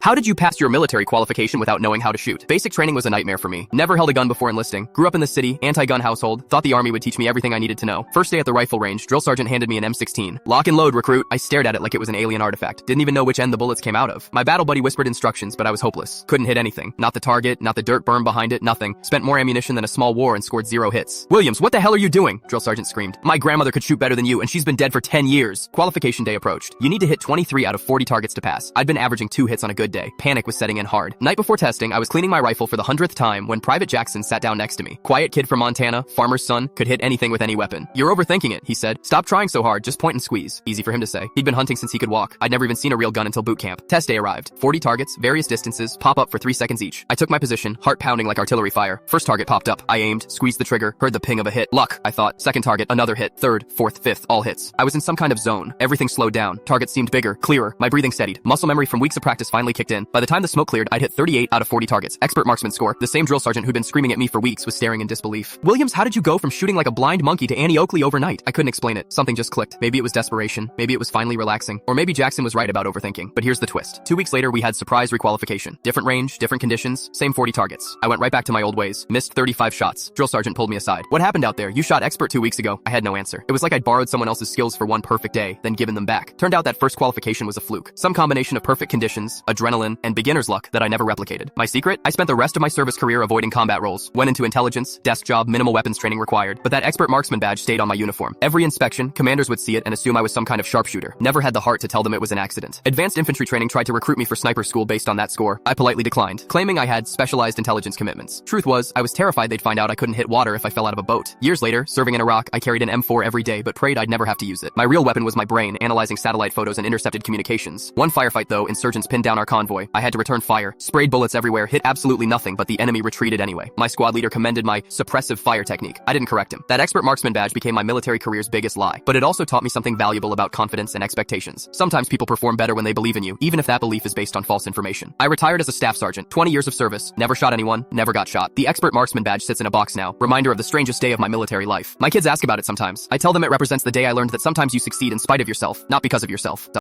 How did you pass your military qualification without knowing how to shoot? Basic training was a nightmare for me. Never held a gun before enlisting. Grew up in the city, anti-gun household. Thought the army would teach me everything I needed to know. First day at the rifle range, drill sergeant handed me an M16. Lock and load, recruit. I stared at it like it was an alien artifact. Didn't even know which end the bullets came out of. My battle buddy whispered instructions, but I was hopeless. Couldn't hit anything. Not the target, not the dirt berm behind it, nothing. Spent more ammunition than a small war and scored 0 hits. Williams, what the hell are you doing? Drill sergeant screamed. My grandmother could shoot better than you, and she's been dead for 10 years. Qualification day approached. You need to hit 23 out of 40 targets to pass. I'd been averaging 2 hits on a good day. Panic was setting in hard. Night before testing, I was cleaning my rifle for the 100th time when Private Jackson sat down next to me. Quiet kid from Montana, farmer's son, could hit anything with any weapon. You're overthinking it, he said. Stop trying so hard, just point and squeeze. Easy for him to say. He'd been hunting since he could walk. I'd never even seen a real gun until boot camp. Test day arrived. 40 targets, various distances, pop up for 3 seconds each. I took my position, heart pounding like artillery fire. First target popped up. I aimed, squeezed the trigger, heard the ping of a hit. Luck, I thought. Second target, another hit. Third, fourth, fifth, all hits. I was in some kind of zone. Everything slowed down. Targets seemed bigger, clearer. My breathing steadied. Muscle memory from weeks of practice finally kicked in. By the time the smoke cleared, I'd hit 38 out of 40 targets. Expert marksman score. The same drill sergeant who'd been screaming at me for weeks was staring in disbelief. Williams, how did you go from shooting like a blind monkey to Annie Oakley overnight? I couldn't explain it. Something just clicked. Maybe it was desperation. Maybe it was finally relaxing. Or maybe Jackson was right about overthinking. But here's the twist. 2 weeks later, we had surprise requalification. Different range, different conditions, same 40 targets. I went right back to my old ways. Missed 35 shots. Drill sergeant pulled me aside. What happened out there? You shot expert 2 weeks ago. I had no answer. It was like I'd borrowed someone else's skills for one perfect day, then given them back. Turned out that first qualification was a fluke. Some combination of perfect conditions, adrenaline, and beginner's luck that I never replicated. My secret? I spent the rest of my service career avoiding combat roles. Went into intelligence, desk job, minimal weapons training required. But that expert marksman badge stayed on my uniform. Every inspection, commanders would see it and assume I was some kind of sharpshooter. Never had the heart to tell them it was an accident. Advanced infantry training tried to recruit me for sniper school based on that score. I politely declined, claiming I had specialized intelligence commitments. Truth was, I was terrified they'd find out I couldn't hit water if I fell out of a boat. Years later, serving in Iraq, I carried an M4 every day but prayed I'd never have to use it. My real weapon was my brain, analyzing satellite photos and intercepted communications. One firefight though, insurgents pinned down our convoy. I had to return fire, sprayed bullets everywhere, hit absolutely nothing, but the enemy retreated anyway. My squad leader commended my suppressive fire technique. I didn't correct him. That expert marksman badge became my military career's biggest lie, but it also taught me something valuable about confidence and expectations. Sometimes people perform better when they believe in you, even if that belief is based on false information. I retired as a staff sergeant, 20 years of service, never shot anyone, never got shot. The expert marksman badge sits in a box now, reminder of the strangest day of my military life. My kids ask about it sometimes. I tell them it represents the day I learned that sometimes you succeed in spite of yourself, not because of yourself.